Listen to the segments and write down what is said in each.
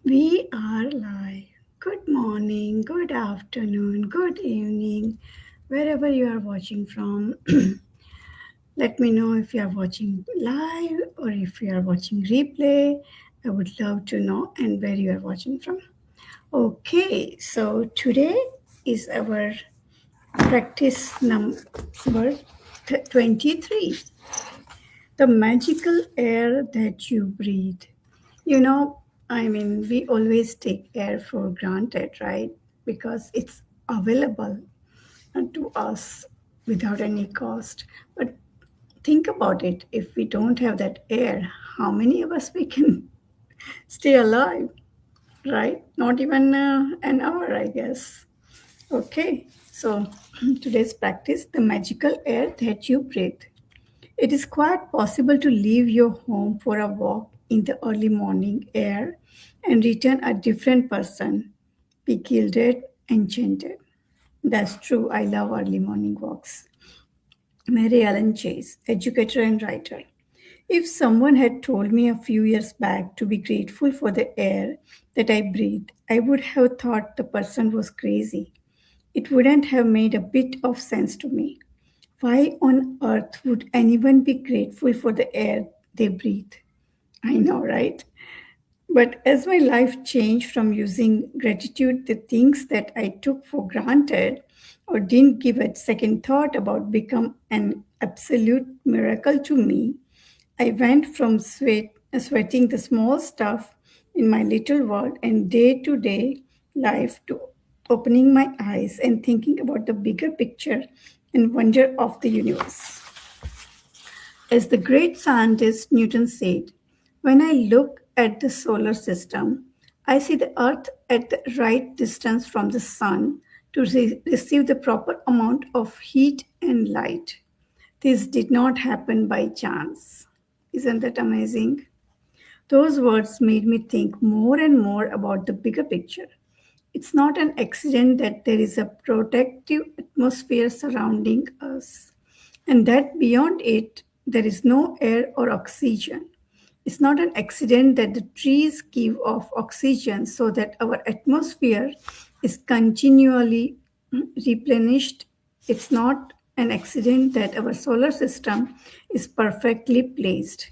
We are live. Good morning, good afternoon, good evening, wherever you are watching from. Let me know if you are watching live or if you are watching replay. I would love to know and where you are watching from. Okay, so today is our practice number 23, the magical air that you breathe. You know, we always take air for granted, right? Because it's available to us without any cost. But think about it, if we don't have that air, how many of us we can stay alive, right? Not even an hour, I guess. Okay, so today's practice, the magical air that you breathe. It is quite possible to leave your home for a walk in the early morning air and return a different person, be gilded, enchanted. That's true. I love early morning walks. Mary Ellen Chase, educator and writer. If someone had told me a few years back to be grateful for the air that I breathe, I would have thought the person was crazy. It wouldn't have made a bit of sense to me. Why on earth would anyone be grateful for the air they breathe? I know, right? But as my life changed from using gratitude, the things that I took for granted or didn't give a second thought about become an absolute miracle to me. I went from sweating the small stuff in my little world and day to day life to opening my eyes and thinking about the bigger picture and wonder of the universe. As the great scientist Newton said, when I look at the solar system, I see the Earth at the right distance from the Sun to receive the proper amount of heat and light. This did not happen by chance. Isn't that amazing? Those words made me think more and more about the bigger picture. It's not an accident that there is a protective atmosphere surrounding us, and that beyond it, there is no air or oxygen. It's not an accident that the trees give off oxygen so that our atmosphere is continually replenished. It's not an accident that our solar system is perfectly placed,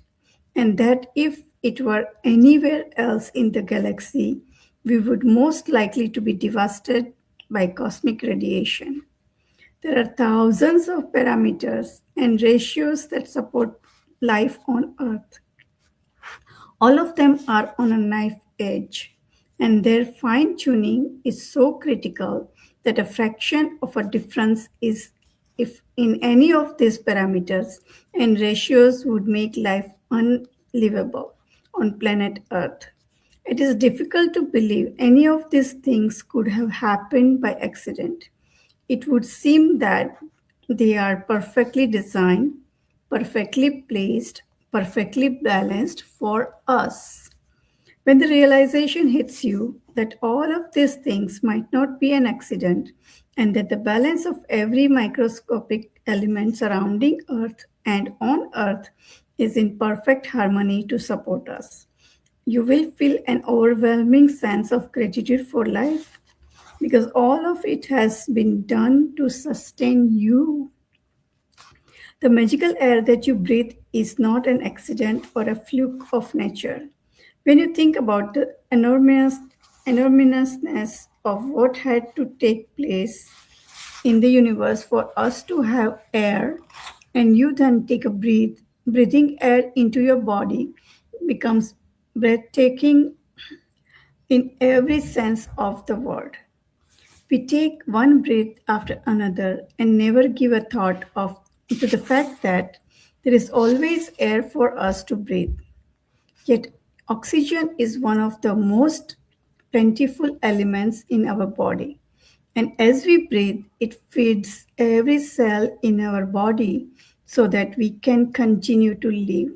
and that if it were anywhere else in the galaxy, we would most likely to be devastated by cosmic radiation. There are thousands of parameters and ratios that support life on Earth. All of them are on a knife edge, and their fine tuning is so critical that a fraction of a difference is if in any of these parameters and ratios would make life unlivable on planet Earth. It is difficult to believe any of these things could have happened by accident. It would seem that they are perfectly designed, perfectly placed, perfectly balanced for us. When the realization hits you that all of these things might not be an accident and that the balance of every microscopic element surrounding Earth and on Earth is in perfect harmony to support us, you will feel an overwhelming sense of gratitude for life because all of it has been done to sustain you. The magical air that you breathe is not an accident or a fluke of nature. When you think about the enormousness of what had to take place in the universe for us to have air, and you then take a breathing air into your body becomes breathtaking in every sense of the word. We take one breath after another and never give a thought of to the fact that there is always air for us to breathe. Yet oxygen is one of the most plentiful elements in our body. And as we breathe, it feeds every cell in our body so that we can continue to live.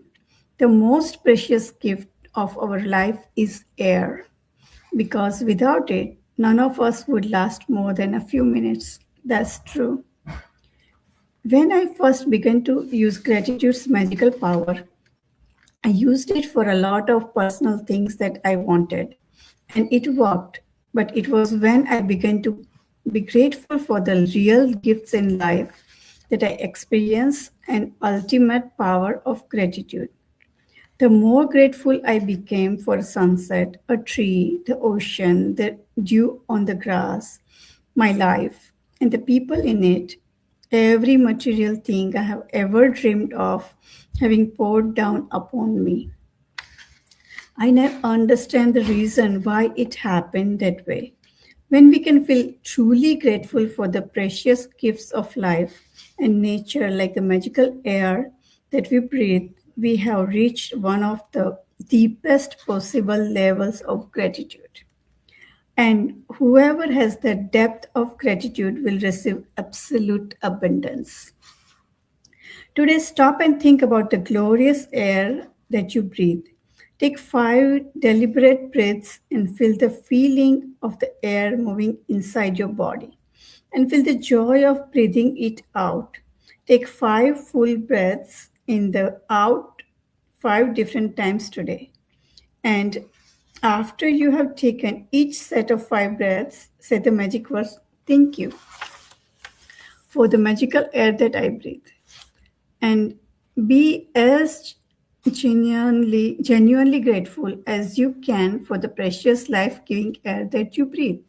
The most precious gift of our life is air because without it, none of us would last more than a few minutes. That's true. When I first began to use gratitude's magical power, I used it for a lot of personal things that I wanted. And it worked. But it was when I began to be grateful for the real gifts in life that I experienced an ultimate power of gratitude. The more grateful I became for a sunset, a tree, the ocean, the dew on the grass, my life, and the people in it, every material thing I have ever dreamed of having poured down upon me. I now understand the reason why it happened that way. When we can feel truly grateful for the precious gifts of life and nature, like the magical air that we breathe, we have reached one of the deepest possible levels of gratitude. And whoever has the depth of gratitude will receive absolute abundance. Today, stop and think about the glorious air that you breathe. Take 5 deliberate breaths and feel the feeling of the air moving inside your body. And feel the joy of breathing it out. Take 5 full breaths in the out 5 different times today. And after you have taken each set of 5 breaths, say the magic words, thank you for the magical air that I breathe. And be as genuinely grateful as you can for the precious life-giving air that you breathe.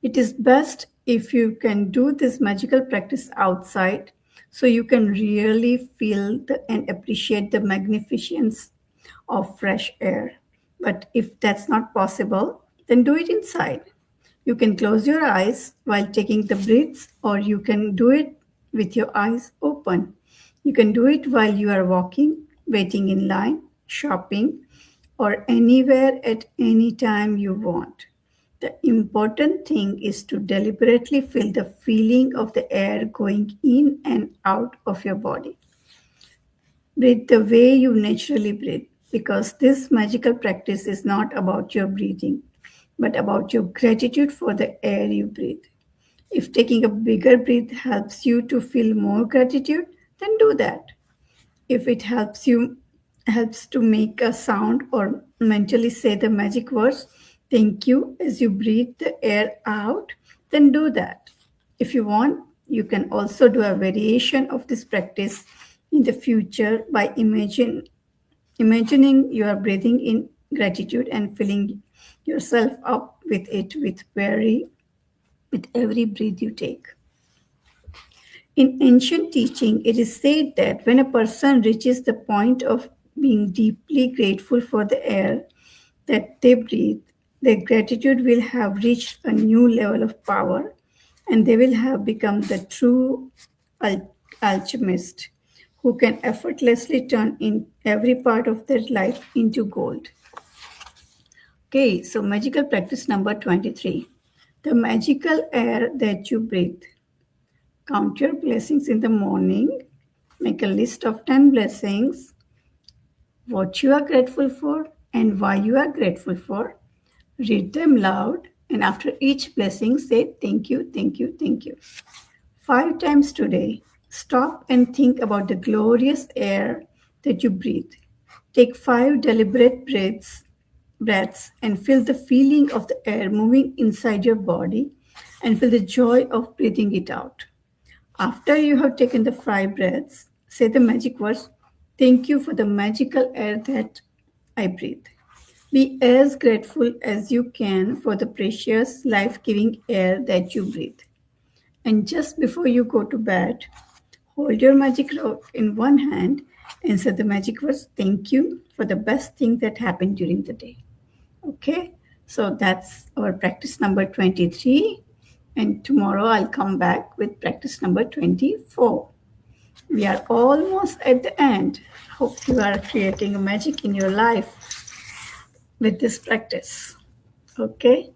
It is best if you can do this magical practice outside so you can really feel and appreciate the magnificence of fresh air. But if that's not possible, then do it inside. You can close your eyes while taking the breaths, or you can do it with your eyes open. You can do it while you are walking, waiting in line, shopping, or anywhere at any time you want. The important thing is to deliberately feel the feeling of the air going in and out of your body. Breathe the way you naturally breathe, because this magical practice is not about your breathing, but about your gratitude for the air you breathe. If taking a bigger breath helps you to feel more gratitude, then do that. If it helps to make a sound or mentally say the magic words thank you as you breathe the air out, then do that. If you want, you can also do a variation of this practice in the future by imagining you are breathing in gratitude and filling yourself up with it with every breath you take. In ancient teaching, it is said that when a person reaches the point of being deeply grateful for the air that they breathe, their gratitude will have reached a new level of power, and they will have become the true alchemist who can effortlessly turn in every part of their life into gold. Okay, so magical practice number 23. The magical air that you breathe. Count your blessings in the morning. Make a list of 10 blessings, what you are grateful for and why you are grateful for. Read them loud, and after each blessing, say thank you, thank you, thank you. 5 times today, stop and think about the glorious air that you breathe. Take 5 deliberate breaths and feel the feeling of the air moving inside your body and feel the joy of breathing it out. After you have taken the 5 breaths, say the magic words, thank you for the magical air that I breathe. Be as grateful as you can for the precious life giving air that you breathe. And just before you go to bed, hold your magic rod in one hand and say the magic words, thank you for the best thing that happened during the day. Okay, so that's our practice number 23. And tomorrow I'll come back with practice number 24. We are almost at the end. Hope you are creating a magic in your life with this practice. Okay,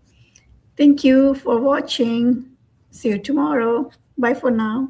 thank you for watching. See you tomorrow. Bye for now.